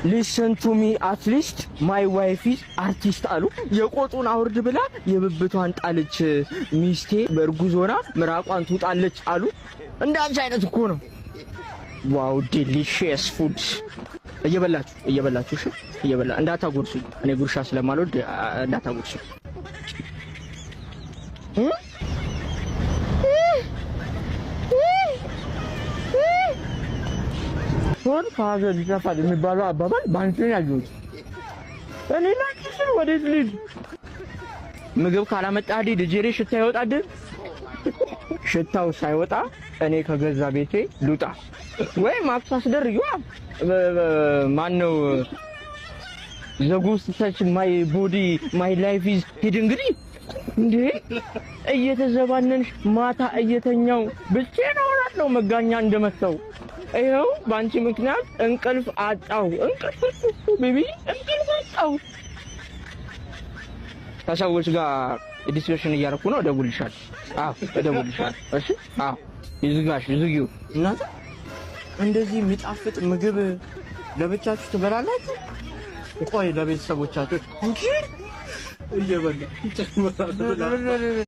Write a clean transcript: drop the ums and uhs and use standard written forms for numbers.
listen to me at least my wife is artist አሉ የቆጡን አውርድ ብላ የብብቷን ጣለች ሚስቴ በርጉዞና ምራቋን ትውጣለች አሉ እንዳንቺ አይነት እኮ ነው ዋው ዲሊሺየስ ፉድ እየበላችሁ እሺ እየበላ እንዳታጎርሱ እኔ ጉርሻ ስለማልወድ እንዳታጎርሱ ሆር ፋዘር ይዘፋል የሚባለው አባባል ባንቺን ያዩት እኔ ላንቺ ወዴት ልጅ ምግብ ካላመጣህ ልጅሬ ሽታ ይወጣል ሽታው ሳይወጣ እኔ ከገዛ ቤቴ ሉጣ ወይ ማክስ አስደርጊዋ ማን ነው the ghost touch my body my life is hidden እንግዲህ እንዴ እየተዘባነን ማታ እየተኛው ብቻዬን አወራለሁ መጋኛ እንደመጣው ይሄው ባንቺ ምክንያት እንቅልፍ አጣው እንቅልፍ ቤቢ እንቅልፍ አጣው ከሰዎች ጋር ዲስከሽን እያደረኩ ነው እደውልልሻለሁ እደውልልሻለሁ እሺ ይዝጊው እናንተ እንደዚህ የሚጣፍጥ ምግብ ለብቻችሁ ትበላላችሁ ቆይ ለቤተሰቦቻችሁ እንጂ እየበላ